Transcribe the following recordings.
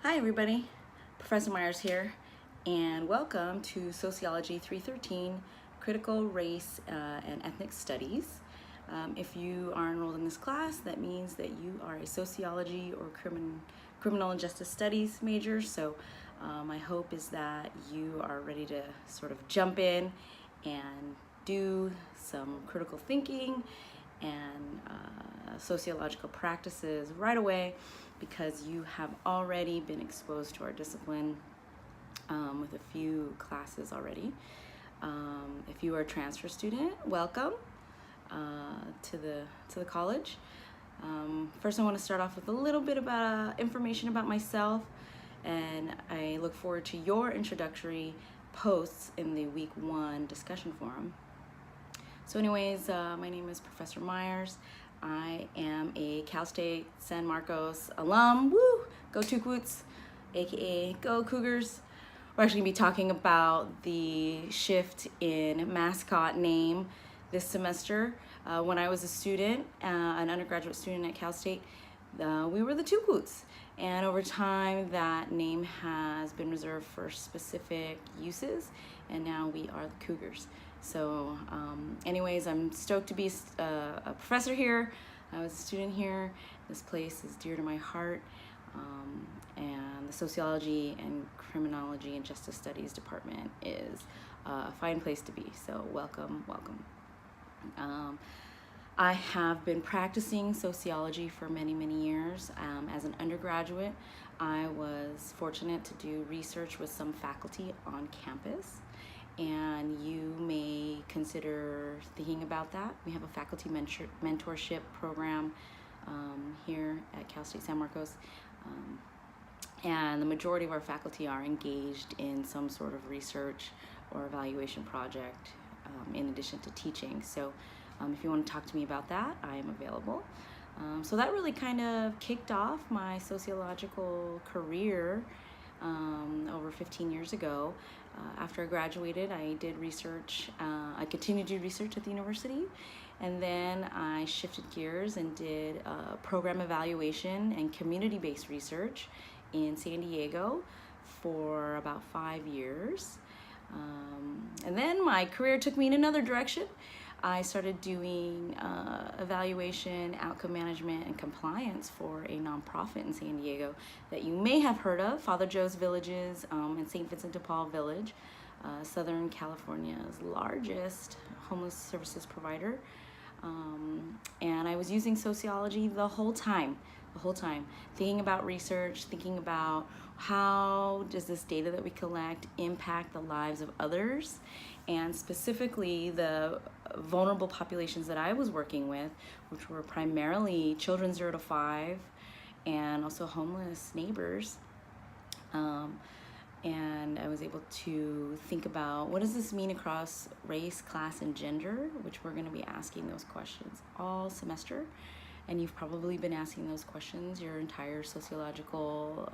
Hi everybody, Professor Myers here, and welcome to Sociology 313, Critical Race and Ethnic Studies. If you are enrolled in this class, that means that you are a sociology or criminal and justice studies major, so my hope is that you are ready to sort of jump in and do some critical thinking and sociological practices right away, because you have already been exposed to our discipline with a few classes already. If you are a transfer student, welcome to the college. First, I want to start off with a little bit about information about myself, and I look forward to your introductory posts in the week 1 discussion forum. So anyways, my name is Professor Myers. I am a Cal State San Marcos alum. Woo! Go Tukwoots, aka Go Cougars. We're actually going to be talking about the shift in mascot name this semester. When I was a student, an undergraduate student at Cal State, we were the Tukwoots. And over time, that name has been reserved for specific uses, and now we are the Cougars. So anyways, I'm stoked to be a professor here. I was a student here. This place is dear to my heart. And the Sociology and Criminology and Justice Studies department is a fine place to be. So welcome, welcome. I have been practicing sociology for many, many years. As an undergraduate, I was fortunate to do research with some faculty on campus. And you may consider thinking about that. We have a faculty mentorship program here at Cal State San Marcos. And the majority of our faculty are engaged in some sort of research or evaluation project in addition to teaching. So if you want to talk to me about that, I am available. So that really kind of kicked off my sociological career over 15 years ago. After I graduated, I did research. I continued to do research at the university, and then I shifted gears and did program evaluation and community-based research in San Diego for about 5 years. And then my career took me in another direction. I started doing evaluation, outcome management, and compliance for a nonprofit in San Diego that you may have heard of, Father Joe's Villages in St. Vincent de Paul Village, Southern California's largest homeless services provider. And I was using sociology the whole time, thinking about research, thinking about how does this data that we collect impact the lives of others, and specifically the vulnerable populations that I was working with, which were primarily children 0 to 5 and also homeless neighbors. And I was able to think about what does this mean across race, class, and gender, which we're going to be asking those questions all semester. And you've probably been asking those questions your entire sociological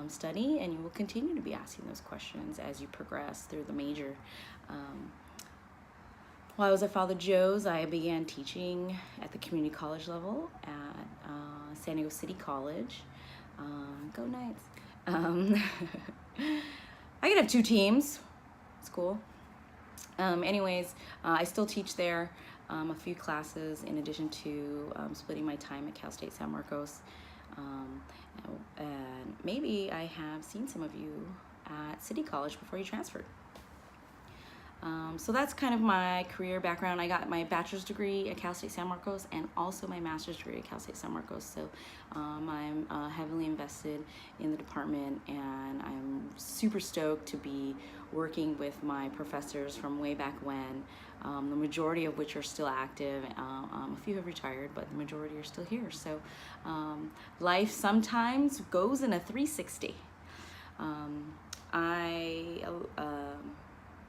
study, and you will continue to be asking those questions as you progress through the major. While I was at Father Joe's, I began teaching at the community college level at San Diego City College. Go Knights. I could have 2 teams. It's cool. Anyways, I still teach there a few classes in addition to splitting my time at Cal State San Marcos. And maybe I have seen some of you at City College before you transferred. So that's kind of my career background. I got my bachelor's degree at Cal State San Marcos and also my master's degree at Cal State San Marcos. So I'm heavily invested in the department, and I'm super stoked to be working with my professors from way back when, the majority of which are still active. A few have retired, but the majority are still here. So life sometimes goes in a 360.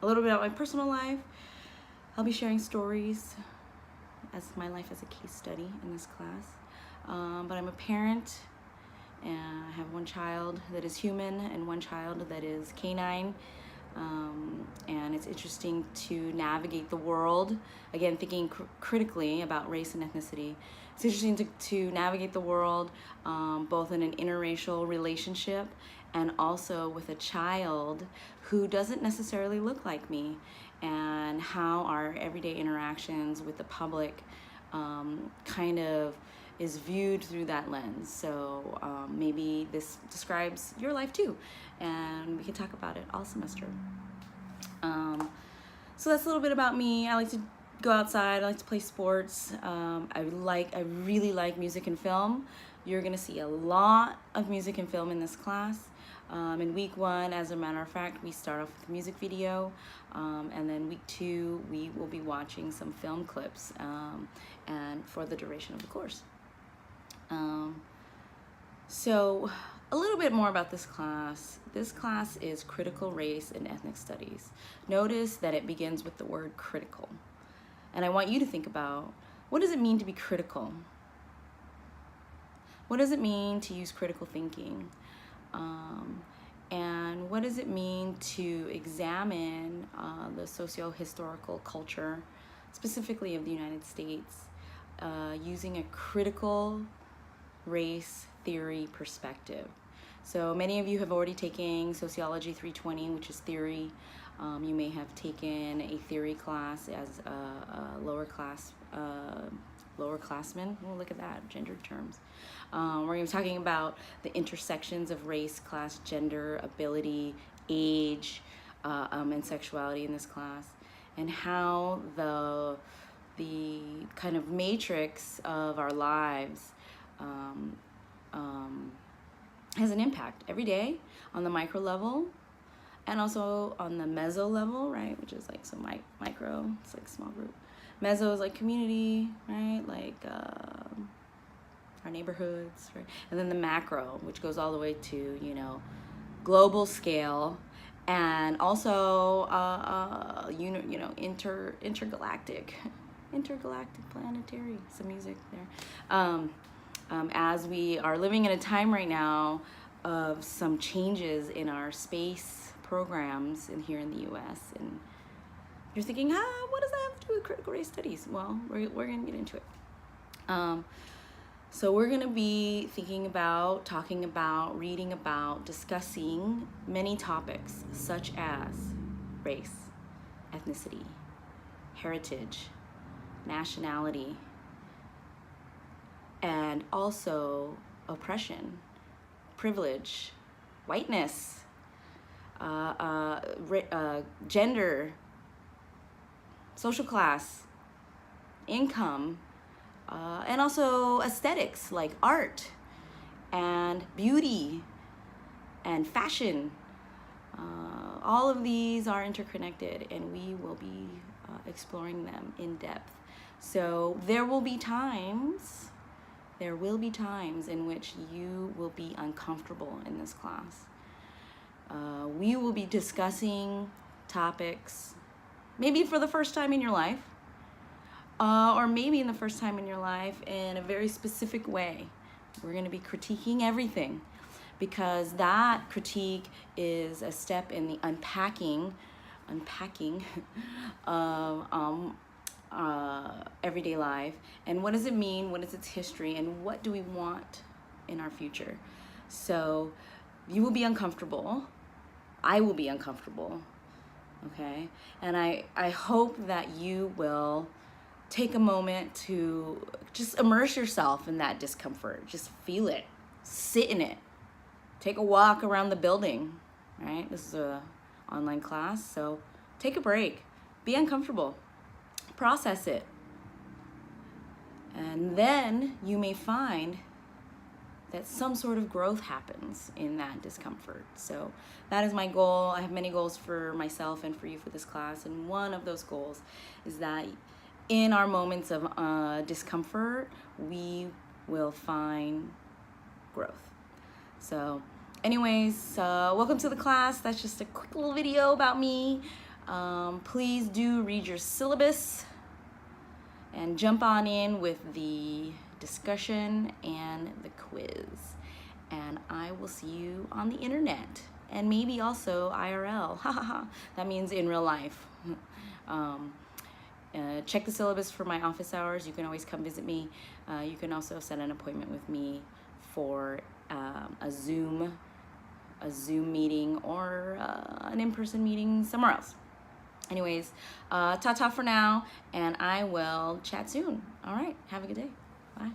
A little bit about my personal life. I'll be sharing stories as my life as a case study in this class. But I'm a parent, and I have 1 child that is human and 1 child that is canine. And it's interesting to navigate the world, again, thinking critically about race and ethnicity, It's interesting to navigate the world, both in an interracial relationship and also with a child who doesn't necessarily look like me, and how our everyday interactions with the public kind of is viewed through that lens. So maybe this describes your life too, and we can talk about it all semester. So that's a little bit about me. I like to go outside. I like to play sports. I really like music and film. You're gonna see a lot of music and film in this class. In week 1, as a matter of fact, we start off with a music video, and then week 2, we will be watching some film clips, and for the duration of the course. So a little bit more about this class. This class is Critical Race and Ethnic Studies. Notice that it begins with the word critical. And I want you to think about, what does it mean to be critical? What does it mean to use critical thinking? And what does it mean to examine the socio-historical culture, specifically of the United States, using a critical race theory perspective? So many of you have already taken Sociology 320, which is theory. You may have taken a theory class as a lower classman. Oh, look at that, gendered terms. We're going to be talking about the intersections of race, class, gender, ability, age, and sexuality in this class, and how the kind of matrix of our lives has an impact every day on the micro level and also on the meso level, right? Which is like, so micro, it's like small group. Meso is like community, right? Like our neighborhoods, right? And then the macro, which goes all the way to, you know, global scale, and also intergalactic planetary, some music there. As we are living in a time right now of some changes in our space programs here in the US, and you're thinking, what does that have to do with critical race studies? Well, we're going to get into it. So we're going to be thinking about, talking about, reading about, discussing many topics such as race, ethnicity, heritage, nationality, and also oppression, privilege, whiteness, gender, social class, income, and also aesthetics like art and beauty and fashion. All of these are interconnected, and we will be exploring them in depth. So there will be times in which you will be uncomfortable in this class. We will be discussing topics, maybe for the first time in your life, or maybe in the first time in your life in a very specific way. We're going to be critiquing everything, because that critique is a step in the unpacking of everyday life, and what does it mean, what is its history, and what do we want in our future. So you will be uncomfortable, I will be uncomfortable, okay? And I hope that you will take a moment to just immerse yourself in that discomfort. Just feel it, sit in it, take a walk around the building, right? This is an online class, so take a break, be uncomfortable, process it, and then you may find that some sort of growth happens in that discomfort. So that is my goal. I have many goals for myself and for you for this class, and one of those goals is that in our moments of discomfort, we will find growth. So anyways, welcome to the class. That's just a quick little video about me. Please do read your syllabus and jump on in with the discussion and the quiz. And I will see you on the internet, and maybe also IRL. That means in real life. check the syllabus for my office hours. You can always come visit me. You can also set an appointment with me for a Zoom meeting or an in-person meeting somewhere else. Anyways, ta-ta for now, and I will chat soon. All right, have a good day. Bye.